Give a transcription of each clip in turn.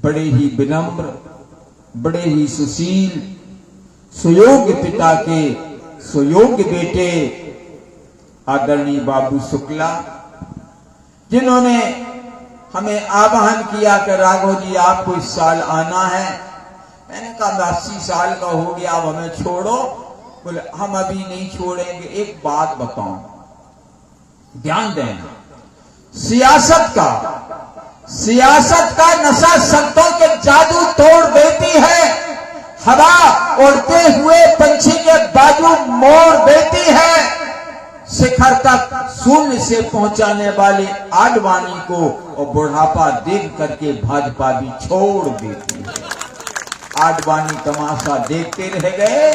बड़े ही विनम्र, बड़े ही सुशील, सुयोग्य पिता के सुयोग्य बेटे आदरणीय बाबू शुक्ला, जिन्होंने हमें आह्वान किया कि राघव जी आपको इस साल आना है। मैंने कहा 80 साल का हो गया, अब हमें छोड़ो। बोले हम अभी नहीं छोड़ेंगे। एक बात बताऊं, ध्यान देना, सियासत का नशा संतों के जादू तोड़ देती है, हवा उड़ते हुए पंछी के बाजू मोड़ देती है, शिखर तक शून्य से पहुंचाने वाले आडवाणी को और बुढ़ापा देख करके भाजपा भी छोड़ देती है। आडवाणी तमाशा देखते रह गए,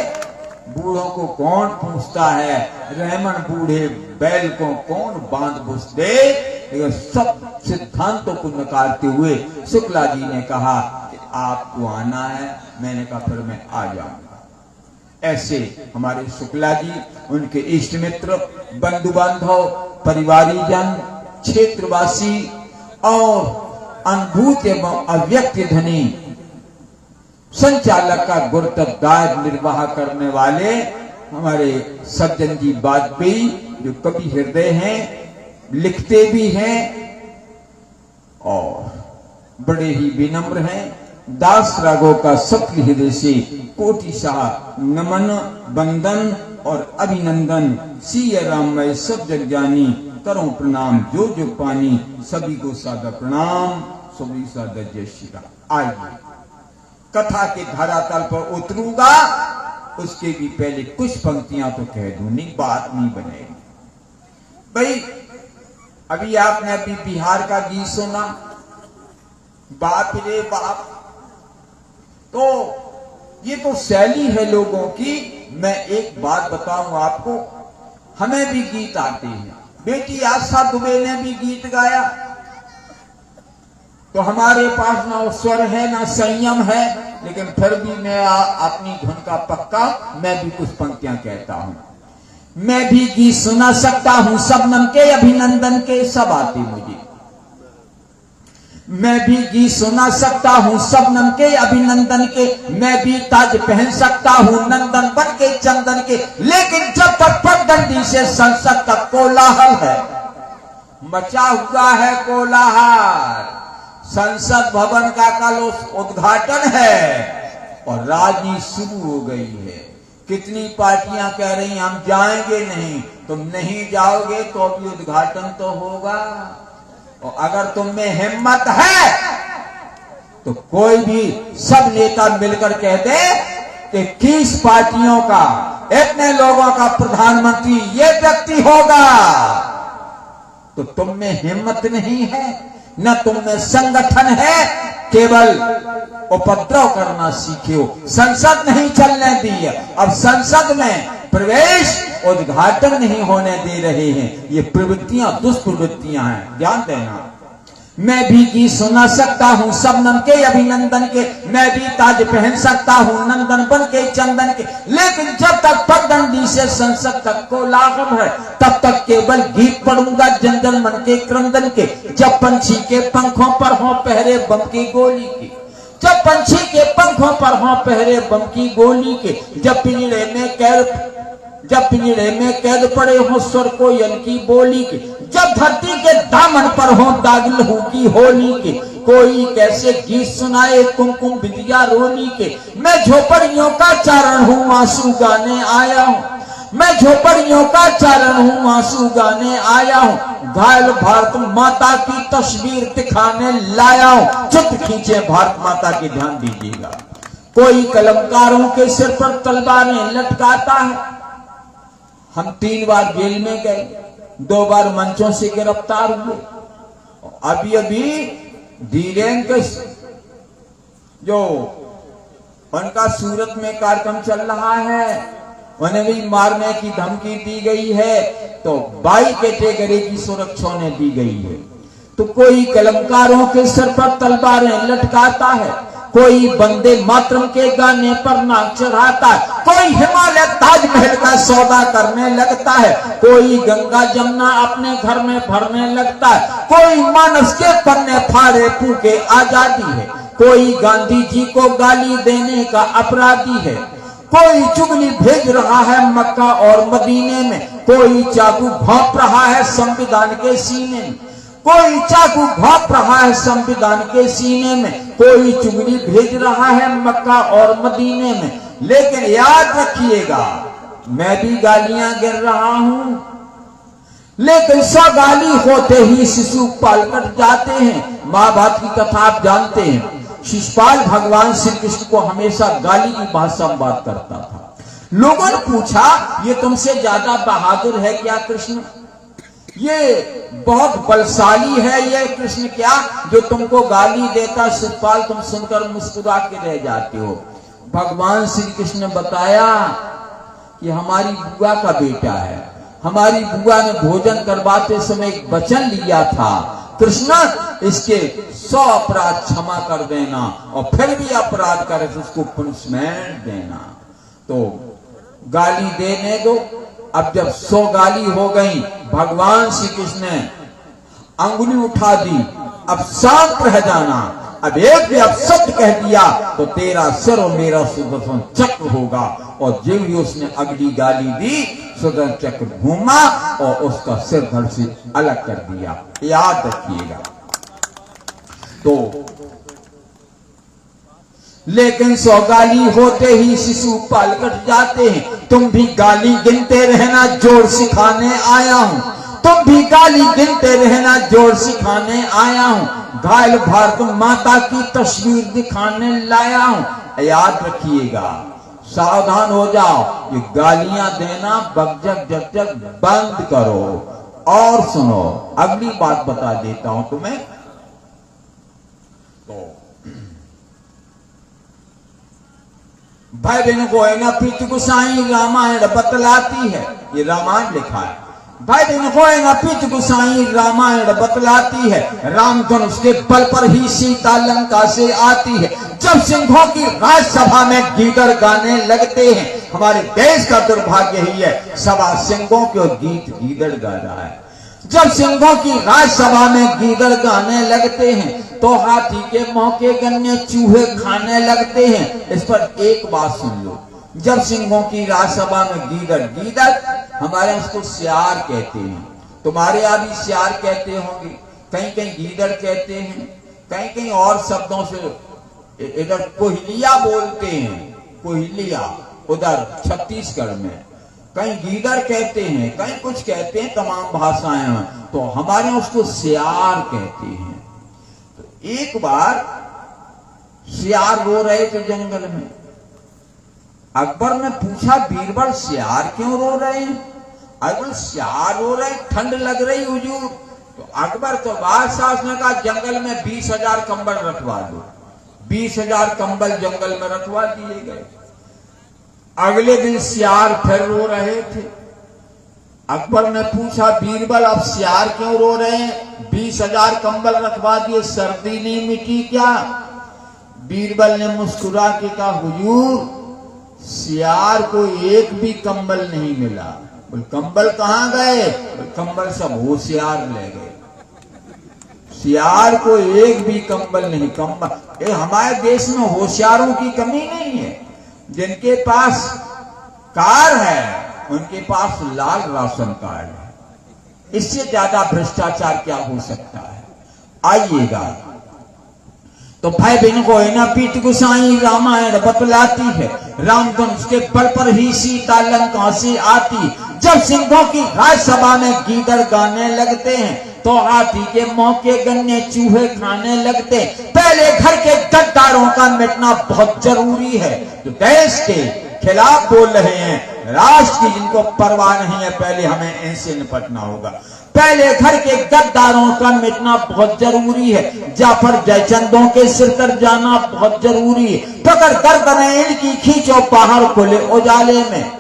बूढ़ों को कौन पूछता है, रहमन बूढ़े बैल को कौन बांध बुस दे। लेकिन सब सिद्धांतों को नकारते हुए शुक्ला जी ने कहा कि आपको आना है। मैंने कहा फिर मैं आ जाऊंगा। ऐसे हमारे शुक्ला जी, उनके इष्ट मित्र, बंधु बांधव, परिवारीजन, क्षेत्रवासी और अनुभूत एवं अव्यक्त धनी संचालक का गुरुत्वदायित्व निर्वाह करने वाले हमारे सज्जन जी वाजपेयी, जो कवि हृदय हैं, लिखते भी हैं और बड़े ही विनम्र हैं। दास राघव का सत्य हृदय से कोटि सा नमन, वंदन और अभिनंदन। सिया राममय सब जग जानी, करो प्रणाम जो जो पानी, सभी को सादर प्रणाम, सभी सादर जय श्री राम। आइए कथा के धरातल पर उतरूंगा, उसके भी पहले कुछ पंक्तियां तो कह दूं, नहीं बात नहीं बनेगी। भाई अभी आपने अभी बिहार का गीत सुना, बाप रे बाप। तो ये तो शैली है लोगों की। मैं एक बात बताऊं आपको, हमें भी गीत आते हैं। बेटी आशा दुबे ने भी गीत गाया, तो हमारे पास ना स्वर है ना संयम है, लेकिन फिर भी मैं अपनी धुन का पक्का, मैं भी कुछ पंक्तियां कहता हूं। मैं भी गीत सुना सकता हूं शबनम के अभिनंदन के, सब आते मुझे। मैं भी गीत सुना सकता हूं शबनम के अभिनंदन के, मैं भी ताज पहन सकता हूं नंदन बन के चंदन के, लेकिन जब तक पगडंडी से संसद का कोलाहल है, मचा हुआ है कोलाहल, संसद भवन का कल उद्घाटन है और राजनीति शुरू हो गई है। कितनी पार्टियां कह रही हम जाएंगे नहीं, तुम नहीं जाओगे तो भी उद्घाटन तो होगा। और अगर तुम में हिम्मत है तो कोई भी सब नेता मिलकर कह दे कि 21 पार्टियों का, इतने लोगों का प्रधानमंत्री ये व्यक्ति होगा, तो तुम में हिम्मत नहीं है, न तुम में संगठन है, केवल उपद्रव करना सीखे हो। संसद नहीं चलने दी है, अब संसद में प्रवेश उद्घाटन नहीं होने दे रहे हैं। ये प्रवृत्तियां दुष्प्रवृत्तियां हैं, ध्यान देना। मैं भी गीत सुना सकता हूं शबनम के अभिनंदन के, मैं भी ताज पहन सकता हूं नंदन बन के चंदन के, लेकिन जब तक पगडंडी से संसद तक कोलाहल है, तब तक केवल गीत पढ़ूंगा जनजन मन के क्रंदन के। जब पंछी के पंखों पर हो पहरे बम की गोली के, जब पंछी के पंखों पर हो पहरे बम की गोली के, जब पिंजड़े में कैद पड़े हो स्वर कोयल की बोली के, जब धरती के दामन पर हो दाग लहू की होली के, कोई कैसे गीत सुनाए कुमकुम बिंदिया रोली के। मैं झोपड़ियों का चारण हूँ आंसू गाने आया हूँ, मैं झोपड़ियों का चारण हूँ आंसू गाने आया हूँ, घायल भारत माता की तस्वीर दिखाने लाया हूँ। चित्र खींचे भारत माता के, ध्यान दीजिएगा। कोई कलमकारों के सिर पर तलवारें लटकाता है। हम 3 बार जेल में गए, 2 बार मंचों से गिरफ्तार हुए। अभी धीरेन के जो उनका सूरत में कार्यक्रम चल रहा है, उन्हें भी मारने की धमकी दी गई है, तो 22 कैटेगरी की सुरक्षा ने दी गई है। तो कोई कलमकारों के सर पर तलवारें लटकाता है, कोई बंदे मातरम के गाने पर नाक चढ़ाता है, कोई हिमालय ताजमहल का सौदा करने लगता है, कोई गंगा जमुना अपने घर में भरने लगता है, कोई मानस के पन्ने फाड़े फूके आजादी है, कोई गांधी जी को गाली देने का अपराधी है, कोई चुगली भेज रहा है मक्का और मदीने में, कोई चाकू घोंप रहा है संविधान के सीने में, कोई चाकू घोंप रहा है संविधान के सीने में, कोई चुगली भेज रहा है मक्का और मदीने में। लेकिन याद रखिएगा, मैं भी गालियां गिर रहा हूं, लेकिन 100 गाली होते ही शिशुपाल कट जाते हैं। महाभारत की कथा आप जानते हैं, शिशुपाल भगवान श्री कृष्ण को हमेशा गाली की भाषा में बात करता था। लोगों ने पूछा, ये तुमसे ज्यादा बहादुर है क्या कृष्ण? ये बहुत बलशाली है ये कृष्ण क्या, जो तुमको गाली देता? शिशुपाल तुम सुनकर मुस्कुरा के रह जाते हो। भगवान श्री कृष्ण ने बताया कि हमारी बुआ का बेटा है, हमारी बुआ ने भोजन करवाते समय एक वचन लिया था, कृष्ण इसके 100 अपराध क्षमा कर देना, और फिर भी अपराध करे तो उसको पनिशमेंट देना। तो गाली देने दो। अब जब 100 गाली हो गई, भगवान श्री कृष्ण ने अंगुली उठा दी, अब शांत रह जाना, अब एक भी अपशब्द कह दिया तो तेरा सिर और मेरा सुदर्शन चक्र होगा। और जब ही उसने अगली गाली दी, सुदर्शन चक्र घूमा और उसका सिर धड़ से अलग कर दिया। याद रखिएगा। तो लेकिन 100 गाली होते ही शिशुपाल कट जाते हैं। तुम भी गाली गिनते रहना, जोर सिखाने आया हूं। तुम भी गाली गिनते रहना, जोर सिखाने आया हूं। घायल भारत माता की तस्वीर दिखाने लाया हूं। याद रखिएगा, सावधान हो जाओ, ये गालियां देना बकझक झकझक बंद करो। और सुनो, अगली बात बता देता हूं तुम्हें। तो भाई बहनों को है ना, प्रीति गोसाई रामायण बतलाती है, ये रामायण लिखा है। भाई बहनों को है ना, प्रीति गोसाई रामायण बतलाती है, रामधनुष के बल पर ही सीता लंका से आती है। जब सिंहों की राजसभा में गीदड़ गाने लगते हैं, हमारे देश का दुर्भाग्य ही है, सभा सिंहों के गीत गीदड़ गा रहा है। जब सिंहों की राजसभा में गीदड़ गाने लगते हैं, तो हाथी के मौके गन्ने चूहे खाने लगते हैं। इस पर एक बात सुन लो, जब सिंहों की राजसभा में गीदड़, गीदड़ हमारे उसको सियार कहते हैं, तुम्हारे यहां भी सियार कहते होंगे, कहीं कहीं गीदड़ कहते हैं, कहीं कहीं और शब्दों से, इधर कोहिलिया बोलते हैं, कोहिलिया उधर छत्तीसगढ़ में, कहीं गीदड़ कहते हैं, कहीं कुछ कहते हैं, तमाम भाषाएं हैं। तो हमारे उसको सियार कहते हैं। तो एक बार सियार रो रहे थे जंगल में। अकबर ने पूछा, बीरबल सियार क्यों रो रहे हैं? अकबर, सियार रो रहे, ठंड लग रही हुजूर। तो अकबर तो बादशाह ने कहा, जंगल में 20,000 कंबल रखवा दो। 20,000 कंबल जंगल में रखवा दिए गए। अगले दिन सियार फिर रो रहे थे। अकबर ने पूछा, बीरबल अब सियार क्यों रो रहे हैं? 20,000 कंबल रखवा दिए, सर्दी नहीं मिटी क्या? बीरबल ने मुस्कुरा के कहा, हुजूर सियार को एक भी कंबल नहीं मिला। बोल, कंबल कहां गए? कंबल सब होशियार ले गए। सियार को एक भी कंबल नहीं। कंबल, हमारे देश में होशियारों की कमी नहीं है। जिनके पास कार है उनके पास लाल राशन कार्ड है। इससे ज्यादा भ्रष्टाचार क्या हो सकता है? आइएगा। तो भाई बहनों को है ना, प्रीति गोसाई रामायण बतलाती है, रामधनुष के बल पर ही सीता लंका से आती। जब सिंहों की राजसभा में गीदड़ गाने लगते हैं, तो हाथी के मौके गन्ने चूहे खाने लगते। पहले घर के गद्दारों का मिटना बहुत जरूरी है, जो देश के खिलाफ बोल रहे हैं, राष्ट्र की जिनको परवाह नहीं है, पहले हमें इनसे निपटना होगा। पहले घर के गद्दारों का मिटना बहुत जरूरी है। जाफर जयचंदों के सिर कर जाना बहुत जरूरी है। पकड़ गर्दनें इनकी खींचो बाहर खुले उजाले में।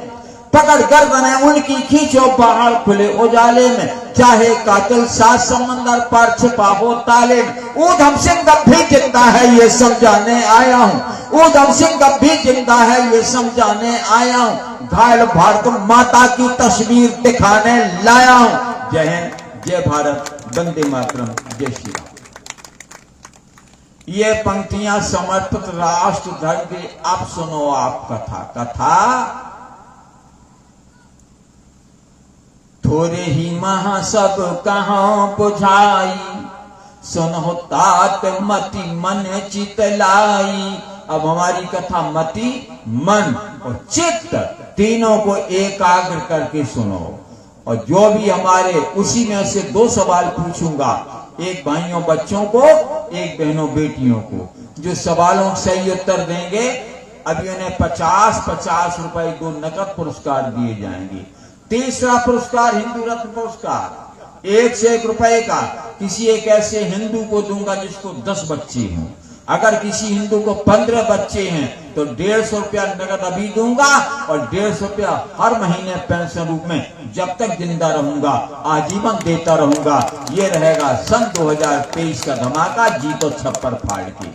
पकड़ गर्दनें उनकी खींचो बाहर खुले उजाले में, चाहे कातिल 7 समंदर पर छिपा हो ताले में। ऊधम सिंह अब भी जिंदा है ये समझाने आया हूँ, ऊधम सिंह अब भी जिंदा है ये समझाने आया हूँ, घायल भारत माता की तस्वीर दिखाने लाया हूँ। जय हिंद, जय भारत, वंदे मातरम, जय श्री राम। ये पंक्तियां समर्पित राष्ट्र धर्म की। अब सुनो आप कथा। थोड़े ही महा सब कहां बुझाई, सुनो तात मति मन चितलाई। अब हमारी कथा मति, मन और चित्त तीनों को एकाग्र करके सुनो। और जो भी हमारे, उसी में से 2 सवाल पूछूंगा, एक भाइयों बच्चों को, एक बहनों बेटियों को। जो सवालों के सही उत्तर देंगे अभी उन्हें 50-50 रुपए 2 नकद पुरस्कार दिए जाएंगे। तीसरा पुरस्कार हिंदू रत्न पुरस्कार 1 से 1 रुपए का किसी एक ऐसे हिंदू को दूंगा जिसको 10 बच्चे हों। अगर किसी हिंदू को 15 बच्चे हैं तो 150 रुपया नगद अभी दूंगा और 150 रुपया हर महीने पेंशन रूप में जब तक जिंदा रहूंगा आजीवन देता रहूंगा। ये रहेगा सन 2023 का धमाका, जीतो छप्पर फाड़ के।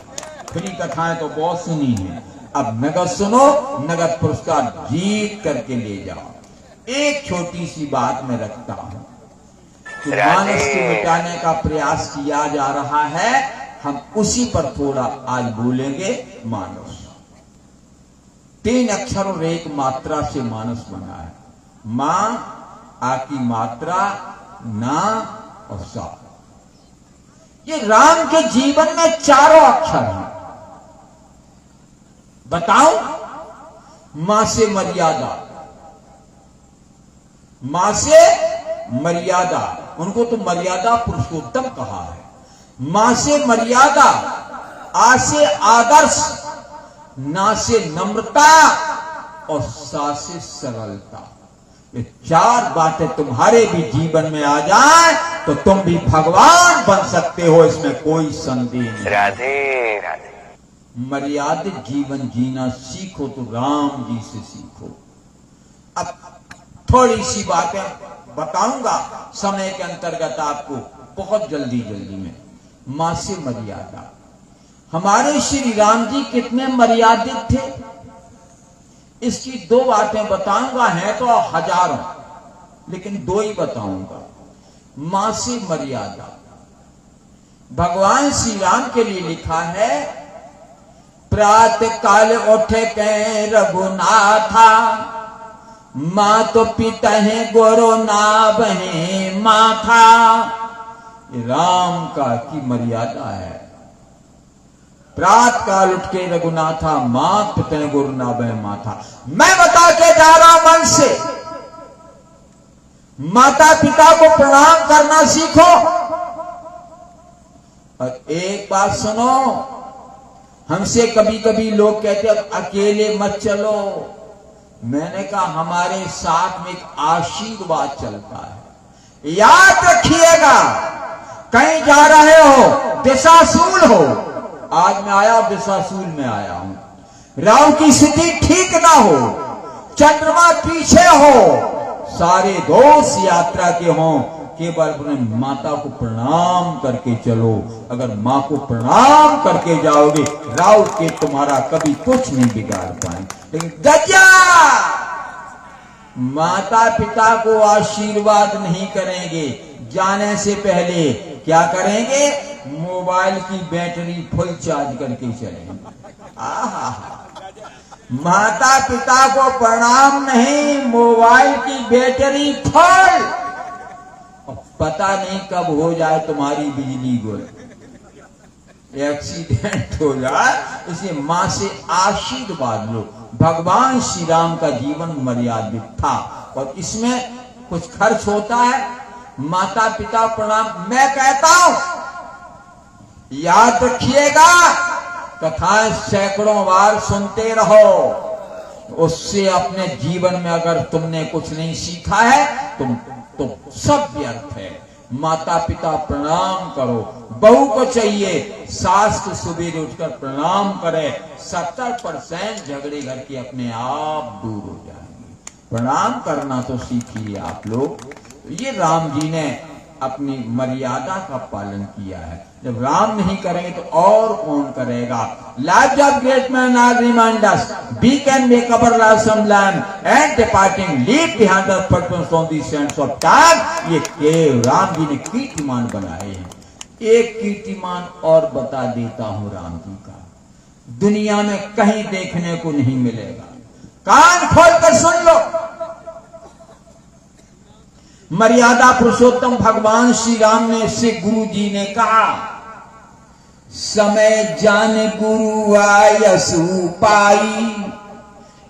फ्री कथाएं तो बहुत सुनी है, अब नगद सुनो, नगद पुरस्कार जीत करके ले जाओ। एक छोटी सी बात मैं रखता हूं कि मानस को मिटाने का प्रयास किया जा रहा है, हम उसी पर थोड़ा आज बोलेंगे। मानस 3 अक्षर और 1 मात्रा से मानस बना है। मां, आ की मात्रा, ना और सा। ये राम के जीवन में 4 अक्षर हैं। बताओ, मां से मर्यादा, मां से मर्यादा, उनको तो मर्यादा पुरुषोत्तम कहा है। मां से मर्यादा, आ से आदर्श, ना से नम्रता और सा से सरलता। ये 4 बातें तुम्हारे भी जीवन में आ जाए तो तुम भी भगवान बन सकते हो, इसमें कोई संदेह नहीं। राधे राधे। मर्यादित जीवन जीना सीखो तो राम जी से सीखो। अब थोड़ी सी बातें बताऊंगा समय के अंतर्गत आपको, बहुत जल्दी में। मां से मर्यादा, हमारे श्री राम जी कितने मर्यादित थे, इसकी 2 बातें बताऊंगा। हैं तो हजारों, लेकिन 2 ही बताऊंगा। मां से मर्यादा, भगवान श्री राम के लिए लिखा है, प्रातः काल उठे के रघुनाथा, मां तो पिता है गोरो ना बहे माथा। राम का की मर्यादा है। प्रात काल उठ के रघुनाथा, मां पिता है गोरो ना बहे माथा। मैं बता के जा रहा हूं मन से, माता पिता को प्रणाम करना सीखो। और एक बात सुनो, हमसे कभी कभी लोग कहते हैं अकेले मत चलो। मैंने कहा हमारे साथ में एक आशीर्वाद चलता है। याद रखिएगा, कहीं जा रहे हो, दिशाशूल हो। आज मैं आया, दिशाशूल में आया हूं। राहु की स्थिति ठीक ना हो, चंद्रमा पीछे हो, सारे दोष यात्रा के हों, केवल अपने माता को प्रणाम करके चलो। अगर मां को प्रणाम करके जाओगे, राहु के तुम्हारा कभी कुछ नहीं बिगाड़ पाएंगे। लेकिन गजा माता पिता को आशीर्वाद नहीं करेंगे, जाने से पहले क्या करेंगे, मोबाइल की बैटरी फुल चार्ज करके चलेंगे। आहा, माता पिता को प्रणाम नहीं, मोबाइल की बैटरी फुल। पता नहीं कब हो जाए तुम्हारी बिजली गुल, एक्सीडेंट हो जाए। इसलिए मां से आशीर्वाद लो। भगवान श्री राम का जीवन मर्यादित था और इसमें कुछ खर्च होता है। माता पिता प्रणाम मैं कहता हूं, याद रखिएगा, कथाएं सैकड़ों बार सुनते रहो। उससे अपने जीवन में अगर तुमने कुछ नहीं सीखा है तो सब व्यर्थ है। माता पिता प्रणाम करो। बहू को चाहिए सास को सुबह उठकर प्रणाम करे, 70% झगड़े घर के अपने आप दूर हो जाएंगे। प्रणाम करना तो सीखिए आप लोग। ये राम जी ने अपनी मर्यादा का पालन किया है। जब राम नहीं करेंगे तो और कौन करेगा? Lives of great men are remind us we can make our lives some land and departing leave behind us footprints on the sands of time। ये केवल राम जी ने कीर्तिमान बनाए हैं। एक कीर्तिमान और बता देता हूं राम जी का, दुनिया में कहीं देखने को नहीं मिलेगा। कान खोलकर सुन लो। मर्यादा पुरुषोत्तम भगवान श्री राम ने से गुरु जी ने कहा, समय जान गुरु आयसु पाई,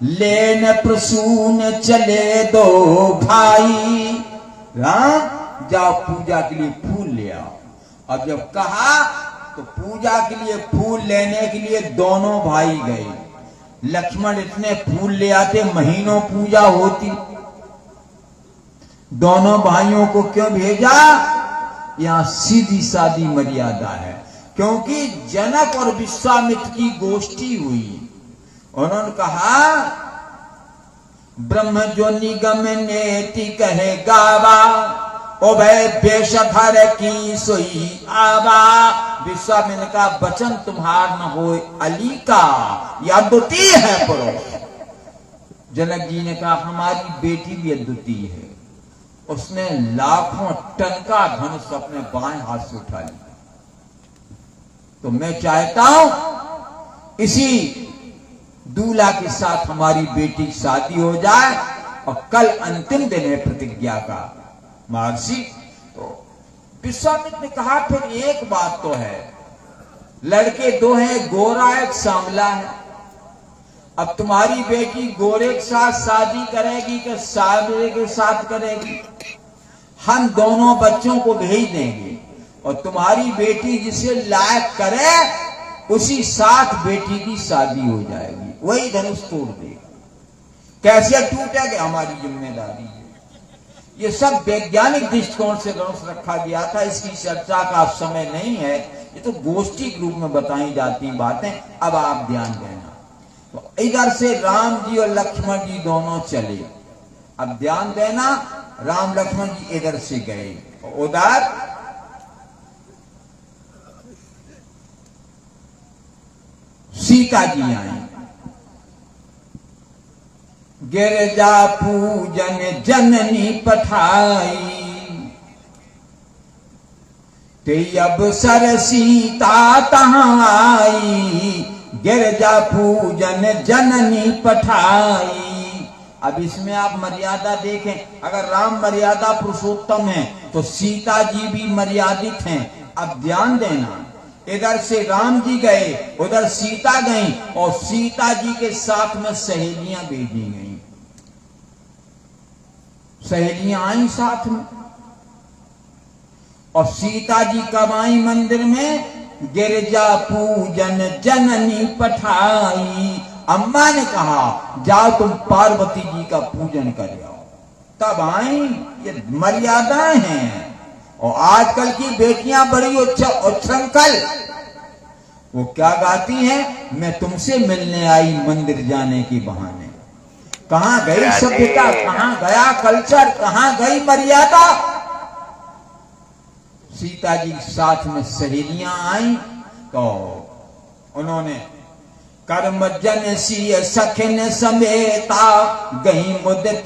लेन प्रसून चले दो भाई। राम जाओ पूजा के लिए फूल ले आओ। अब जब कहा तो पूजा के लिए फूल लेने के लिए दोनों भाई गए। लक्ष्मण इतने फूल ले आते, महीनों पूजा होती। दोनों भाइयों को क्यों भेजा? यहां सीधी सादी मर्यादा है, क्योंकि जनक और विश्वामित्र की गोष्ठी हुई। उन्होंने कहा, ब्रह्म जो निगम नेति कहे गावा, उभय बेशधर की सोई आवा। विश्वामित्र का वचन तुम्हार न हो अली का, यह अद्वितीय है पुरुष। जनक जी ने कहा, हमारी बेटी भी अद्वितीय है। उसने लाखों टन का धनुष अपने बाएं हाथ से उठा लिया। तो मैं चाहता हूं इसी दूल्हा के साथ हमारी बेटी की शादी हो जाए, और कल अंतिम दिन है प्रतिज्ञा का। महर्षि तो विश्वामित्र ने कहा, फिर एक बात तो है, लड़के दो हैं, गोरा एक सांवला है। अब तुम्हारी बेटी गोरे के साथ शादी करेगी कि सांवले के साथ करेगी? हम दोनों बच्चों को भेज देंगे, और तुम्हारी बेटी जिसे लायक करे उसी साथ बेटी की शादी हो जाएगी, वही धनुष तोड़ देगा। कैसे टूटेगा? हमारी जिम्मेदारी है। ये सब वैज्ञानिक दृष्टिकोण से धनुष रखा गया था। इसकी चर्चा का अब समय नहीं है, ये तो गोष्ठी के रूप में बताई जाती बातें। अब आप ध्यान देना। तो इधर से राम जी और लक्ष्मण जी दोनों चले। अब ध्यान देना, राम लक्ष्मण जी इधर से गए, उधर सीता जी आई। गिरजा पूजन जननी पठाई, ते अब सर सीता तहां आई। गिरजा पूजन जननी पठाई। अब इसमें आप मर्यादा देखें, अगर राम मर्यादा पुरुषोत्तम है तो सीता जी भी मर्यादित हैं। अब ध्यान देना, इधर से राम जी गए, उधर सीता गई, और सीता जी के साथ में सहेलियां भेजी गई। सहेलियां आई साथ में, और सीता जी कब आई मंदिर में? गिरजा पूजन जननी पठाई। अम्मा ने कहा, जाओ तुम पार्वती जी का पूजन कर आओ। तब आई। ये मर्यादाएं हैं। और आजकल की बेटियां बड़ी उच्छृंखल, वो क्या गाती हैं? मैं तुमसे मिलने आई मंदिर जाने के बहाने। कहां गई सभ्यता, कहां गया कल्चर, कहां गई मर्यादा? सीता जी साथ में सहेलियां आई, तो उन्होंने कर्म जन सी सखिन समेता गई मुद्दत